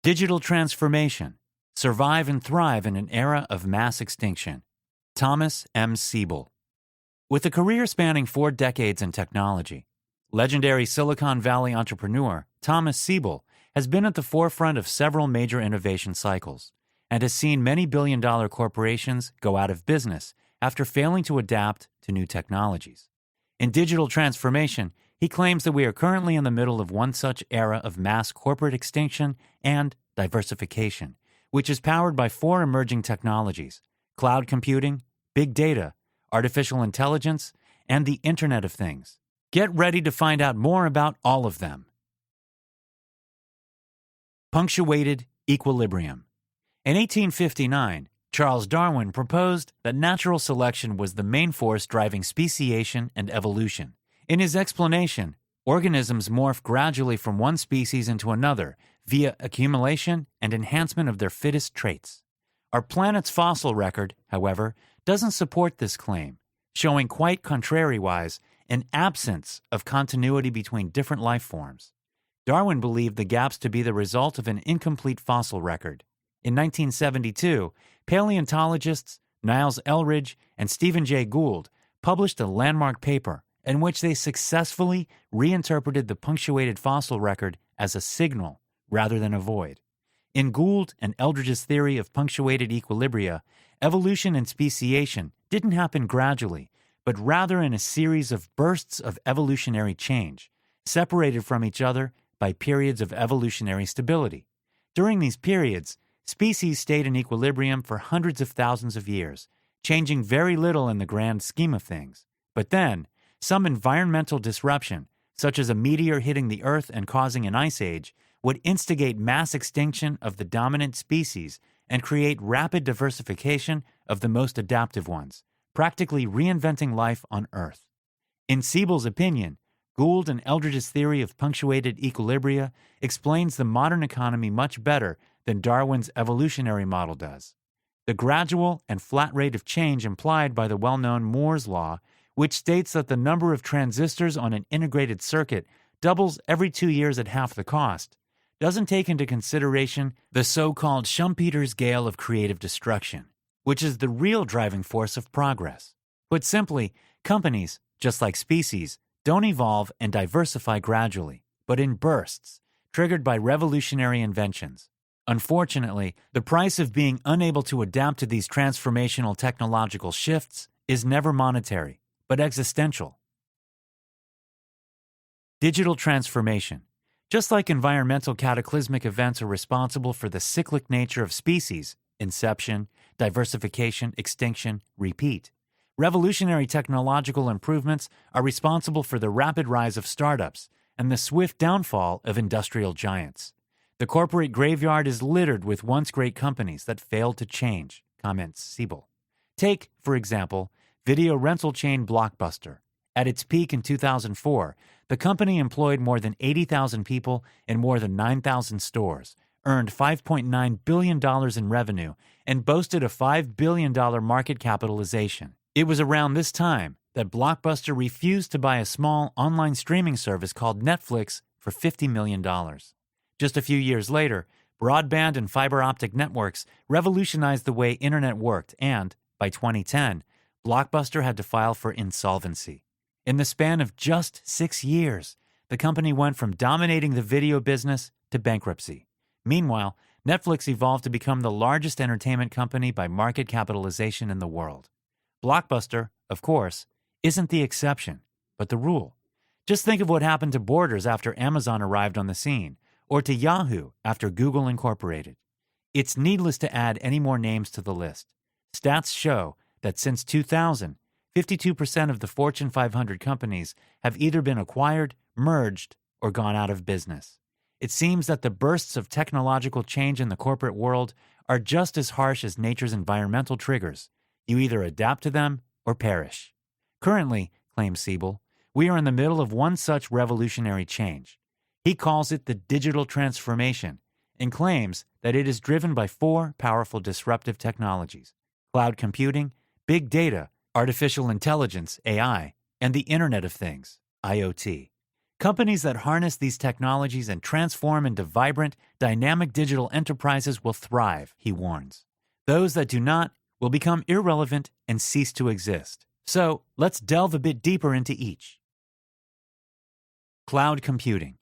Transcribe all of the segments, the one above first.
Digital Transformation: Survive and Thrive in an Era of Mass Extinction. Thomas M. Siebel. With a career spanning 4 decades in technology, legendary Silicon Valley entrepreneur Thomas Siebel has been at the forefront of several major innovation cycles and has seen many billion-dollar corporations go out of business after failing to adapt to new technologies. In Digital Transformation, he claims that we are currently in the middle of one such era of mass corporate extinction and diversification, which is powered by 4 emerging technologies: cloud computing, big data, artificial intelligence, and the Internet of Things. Get ready to find out more about all of them. Punctuated equilibrium. In 1859, Charles Darwin proposed that natural selection was the main force driving speciation and evolution. In his explanation, organisms morph gradually from one species into another via accumulation and enhancement of their fittest traits. Our planet's fossil record, however, doesn't support this claim, showing quite contrariwise an absence of continuity between different life forms. Darwin believed the gaps to be the result of an incomplete fossil record. In 1972, paleontologists Niles Eldredge and Stephen Jay Gould published a landmark paper in which they successfully reinterpreted the punctuated fossil record as a signal rather than a void. In Gould and Eldredge's theory of punctuated equilibria, evolution and speciation didn't happen gradually, but rather in a series of bursts of evolutionary change, separated from each other by periods of evolutionary stability. During these periods, species stayed in equilibrium for hundreds of thousands of years, changing very little in the grand scheme of things. But then, some environmental disruption, such as a meteor hitting the Earth and causing an ice age, would instigate mass extinction of the dominant species and create rapid diversification of the most adaptive ones, practically reinventing life on Earth. In Siebel's opinion, Gould and Eldredge's theory of punctuated equilibria explains the modern economy much better than Darwin's evolutionary model does. The gradual and flat rate of change implied by the well-known Moore's law, which states that the number of transistors on an integrated circuit doubles every 2 years at half the cost, doesn't take into consideration the so-called Schumpeter's scale of creative destruction, which is the real driving force of progress. Put simply, companies, just like species, don't evolve and diversify gradually, but in bursts, triggered by revolutionary inventions. Unfortunately, the price of being unable to adapt to these transformational technological shifts is never monetary, but existential. Digital transformation. Just like environmental cataclysmic events are responsible for the cyclic nature of species, inception, diversification, extinction, repeat, revolutionary technological improvements are responsible for the rapid rise of startups and the swift downfall of industrial giants. The corporate graveyard is littered with once great companies that failed to change, comments Siebel. Take, for example, video rental chain Blockbuster. At its peak in 2004, the company employed more than 80,000 people in more than 9,000 stores, earned $5.9 billion in revenue, and boasted a $5 billion market capitalization. It was around this time that Blockbuster refused to buy a small online streaming service called Netflix for $50 million. Just a few years later, broadband and fiber optic networks revolutionized the way internet worked, and, by 2010, Blockbuster had to file for insolvency. In the span of just 6 years, the company went from dominating the video business to bankruptcy. Meanwhile, Netflix evolved to become the largest entertainment company by market capitalization in the world. Blockbuster, of course, isn't the exception, but the rule. Just think of what happened to Borders after Amazon arrived on the scene, or to Yahoo after Google Incorporated. It's needless to add any more names to the list. Stats show that since 2000, 52% of the Fortune 500 companies have either been acquired, merged, or gone out of business. It seems that the bursts of technological change in the corporate world are just as harsh as nature's environmental triggers. You either adapt to them or perish. Currently, claims Siebel, we are in the middle of one such revolutionary change. He calls it the digital transformation and claims that it is driven by 4 powerful disruptive technologies: cloud computing, big data, artificial intelligence, AI, and the Internet of Things, IoT. Companies that harness these technologies and transform into vibrant, dynamic digital enterprises will thrive, he warns. Those that do not will become irrelevant and cease to exist. So, let's delve a bit deeper into each. Cloud computing.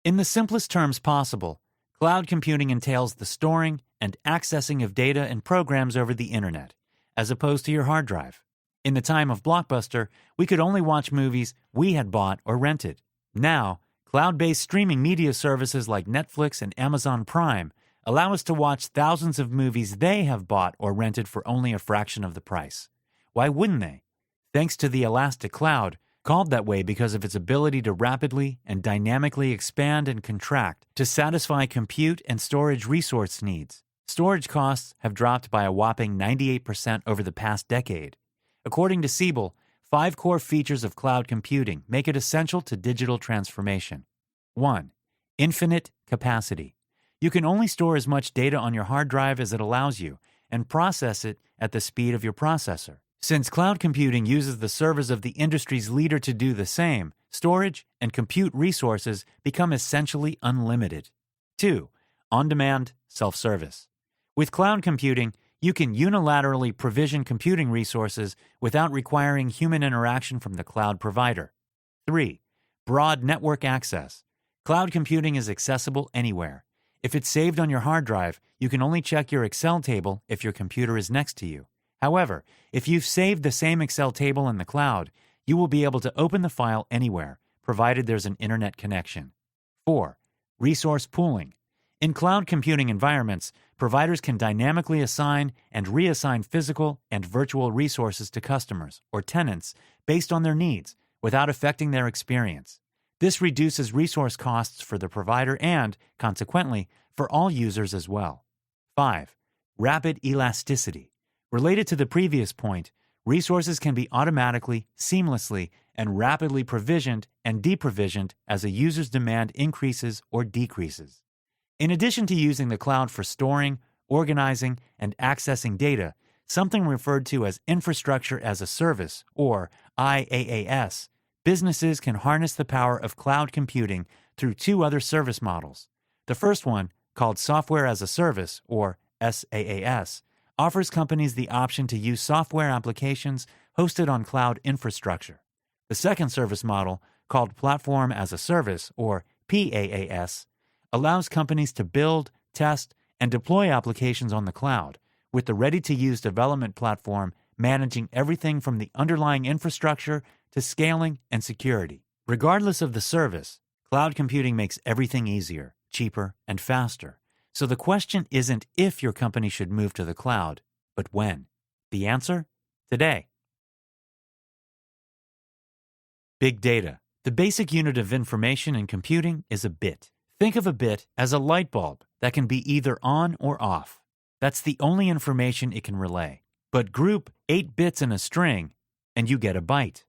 In the simplest terms possible, cloud computing entails the storing and accessing of data and programs over the internet, as opposed to your hard drive. In the time of Blockbuster, we could only watch movies we had bought or rented. Now, cloud-based streaming media services like Netflix and Amazon Prime allow us to watch thousands of movies they have bought or rented for only a fraction of the price. Why wouldn't they? Thanks to the Elastic Cloud, called that way because of its ability to rapidly and dynamically expand and contract to satisfy compute and storage resource needs. Storage costs have dropped by a whopping 98% over the past decade. According to Siebel, 5 core features of cloud computing make it essential to digital transformation. 1. Infinite capacity. You can only store as much data on your hard drive as it allows you and process it at the speed of your processor. Since cloud computing uses the servers of the industry's leader to do the same, storage and compute resources become essentially unlimited. 2. On-demand self-service. With cloud computing, you can unilaterally provision computing resources without requiring human interaction from the cloud provider. 3. Broad network access. Cloud computing is accessible anywhere. If it's saved on your hard drive, you can only check your Excel table if your computer is next to you. However, if you've saved the same Excel table in the cloud, you will be able to open the file anywhere, provided there's an internet connection. 4. Resource pooling. In cloud computing environments, providers can dynamically assign and reassign physical and virtual resources to customers or tenants based on their needs without affecting their experience. This reduces resource costs for the provider and, consequently, for all users as well. 5. Rapid elasticity. Related to the previous point, resources can be automatically, seamlessly, and rapidly provisioned and deprovisioned as a user's demand increases or decreases. In addition to using the cloud for storing, organizing, and accessing data, something referred to as Infrastructure as a Service, or IaaS, businesses can harness the power of cloud computing through 2 other service models. The first one, called Software as a Service, or SaaS, offers companies the option to use software applications hosted on cloud infrastructure. The second service model, called Platform as a Service, or PaaS, allows companies to build, test, and deploy applications on the cloud, with the ready-to-use development platform managing everything from the underlying infrastructure to scaling and security. Regardless of the service, cloud computing makes everything easier, cheaper, and faster. So the question isn't if your company should move to the cloud, but when. The answer? Today. Big data. The basic unit of information in computing is a bit. Think of a bit as a light bulb that can be either on or off. That's the only information it can relay. But group 8 bits in a string, and you get a byte.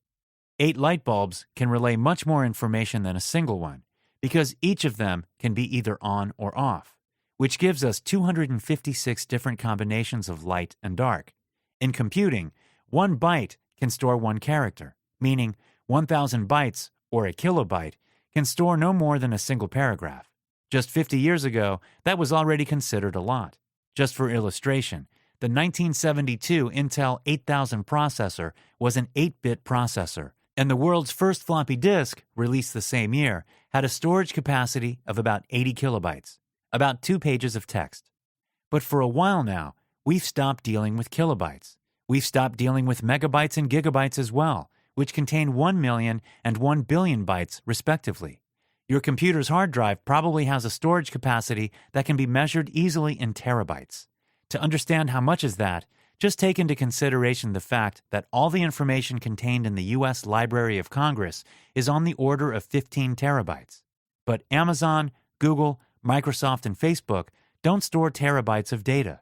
8 light bulbs can relay much more information than a single one, because each of them can be either on or off, which gives us 256 different combinations of light and dark. In computing, 1 byte can store 1 character, meaning 1,000 bytes, or a kilobyte, can store no more than a single paragraph. Just 50 years ago, that was already considered a lot. Just for illustration, the 1972 Intel 8000 processor was an 8-bit processor, and the world's first floppy disk, released the same year, had a storage capacity of about 80 kilobytes, about 2 pages of text. But for a while now, we've stopped dealing with kilobytes. We've stopped dealing with megabytes and gigabytes as well, which contain 1 million and 1 billion bytes, respectively. Your computer's hard drive probably has a storage capacity that can be measured easily in terabytes. To understand how much is that, just take into consideration the fact that all the information contained in the U.S. Library of Congress is on the order of 15 terabytes. But Amazon, Google, Microsoft, and Facebook don't store terabytes of data.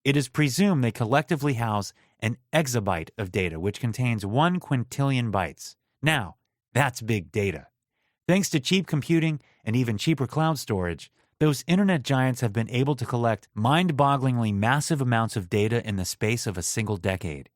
It is presumed they collectively house an exabyte of data, which contains 1 quintillion bytes. Now, that's big data. Thanks to cheap computing and even cheaper cloud storage, those internet giants have been able to collect mind-bogglingly massive amounts of data in the space of a single decade.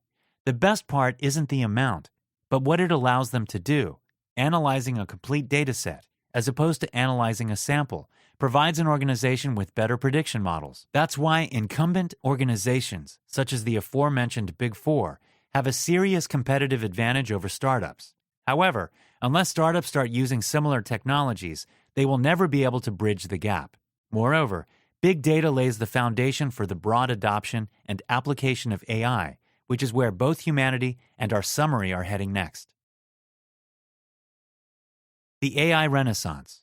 The best part isn't the amount, but what it allows them to do, analyzing a complete data set, as opposed to analyzing a sample, provides an organization with better prediction models. That's why incumbent organizations, such as the aforementioned Big Four, have a serious competitive advantage over startups. However, unless startups start using similar technologies, they will never be able to bridge the gap. Moreover, big data lays the foundation for the broad adoption and application of AI, which is where both humanity and our summary are heading next. The AI Renaissance.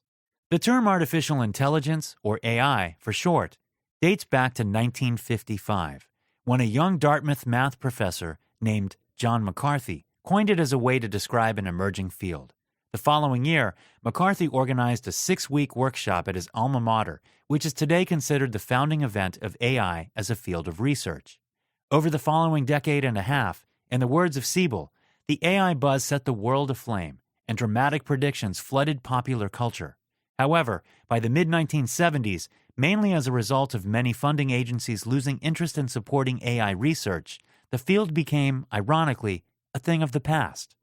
The term artificial intelligence, or AI for short, dates back to 1955, when a young Dartmouth math professor named John McCarthy coined it as a way to describe an emerging field. The following year, McCarthy organized a 6-week workshop at his alma mater, which is today considered the founding event of AI as a field of research. Over the following decade and a half, in the words of Siebel, the AI buzz set the world aflame, and dramatic predictions flooded popular culture. However, by the mid-1970s, mainly as a result of many funding agencies losing interest in supporting AI research, the field became, ironically, a thing of the past.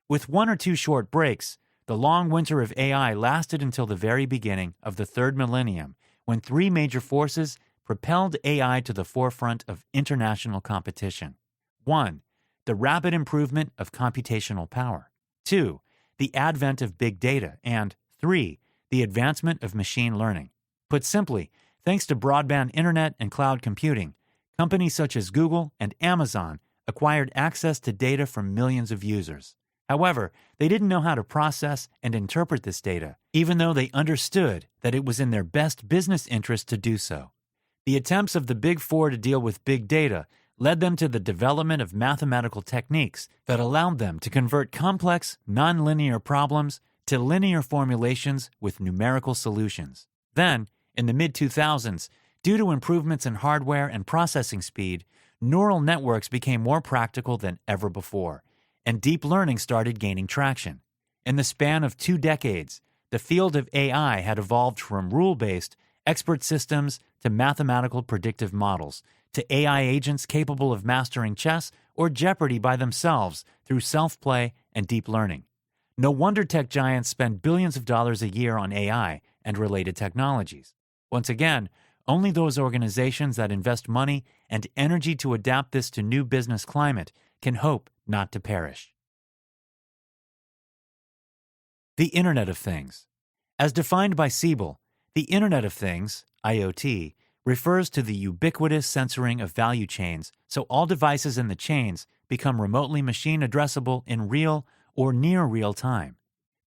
With 1 or 2 short breaks, the long winter of AI lasted until the very beginning of the third millennium, when 3 major forces propelled AI to the forefront of international competition. 1. The rapid improvement of computational power. 2. The advent of big data. And 3. The advancement of machine learning. Put simply, thanks to broadband internet and cloud computing, companies such as Google and Amazon acquired access to data from millions of users. However, they didn't know how to process and interpret this data, even though they understood that it was in their best business interest to do so. The attempts of the Big Four to deal with big data led them to the development of mathematical techniques that allowed them to convert complex, nonlinear problems to linear formulations with numerical solutions. Then, in the mid-2000s, due to improvements in hardware and processing speed, neural networks became more practical than ever before, and deep learning started gaining traction. In the span of 2 decades, the field of AI had evolved from rule-based, expert systems to mathematical predictive models, to AI agents capable of mastering chess or Jeopardy by themselves through self-play and deep learning. No wonder tech giants spend billions of dollars a year on AI and related technologies. Once again, only those organizations that invest money and energy to adapt this to new business climate can hope not to perish. The Internet of Things. As defined by Siebel, the Internet of Things, IoT, refers to the ubiquitous censoring of value chains so all devices in the chains become remotely machine addressable in real or near real time.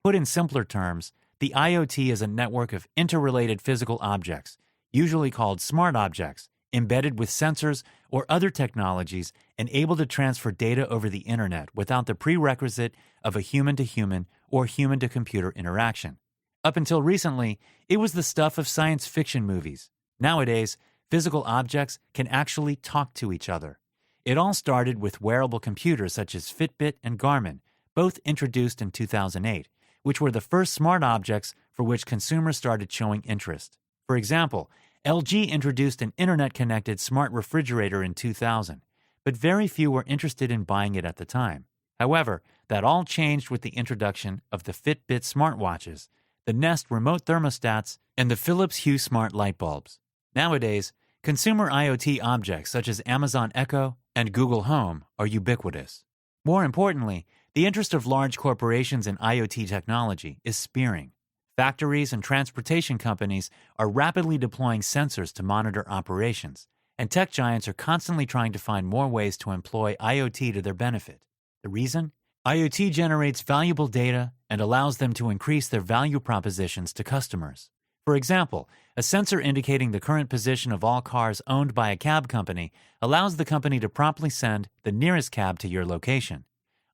Put in simpler terms, the IoT is a network of interrelated physical objects, usually called smart objects, embedded with sensors or other technologies and able to transfer data over the internet without the prerequisite of a human-to-human or human-to-computer interaction. Up until recently, it was the stuff of science fiction movies. Nowadays, physical objects can actually talk to each other. It all started with wearable computers such as Fitbit and Garmin, both introduced in 2008, which were the first smart objects for which consumers started showing interest. For example, LG introduced an internet-connected smart refrigerator in 2000, but very few were interested in buying it at the time. However, that all changed with the introduction of the Fitbit smartwatches, the Nest remote thermostats, and the Philips Hue smart light bulbs. Nowadays, consumer IoT objects such as Amazon Echo and Google Home are ubiquitous. More importantly, the interest of large corporations in IoT technology is spearing. Factories and transportation companies are rapidly deploying sensors to monitor operations, and tech giants are constantly trying to find more ways to employ IoT to their benefit. The reason? IoT generates valuable data and allows them to increase their value propositions to customers. For example, a sensor indicating the current position of all cars owned by a cab company allows the company to promptly send the nearest cab to your location.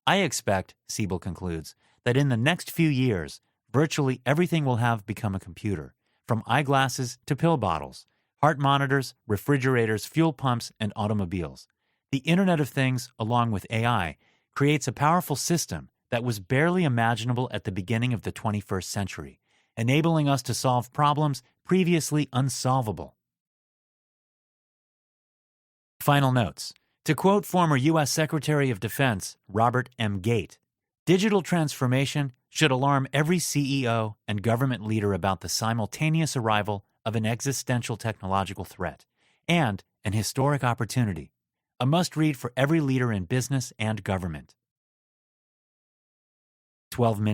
I expect, Siebel concludes, that in the next few years, virtually everything will have become a computer, from eyeglasses to pill bottles, heart monitors, refrigerators, fuel pumps, and automobiles. The Internet of Things, along with AI, creates a powerful system that was barely imaginable at the beginning of the 21st century, enabling us to solve problems previously unsolvable. Final notes. To quote former U.S. Secretary of Defense Robert M. Gate, digital transformation should alarm every CEO and government leader about the simultaneous arrival of an existential technological threat and an historic opportunity, a must-read for every leader in business and government. 12 minutes.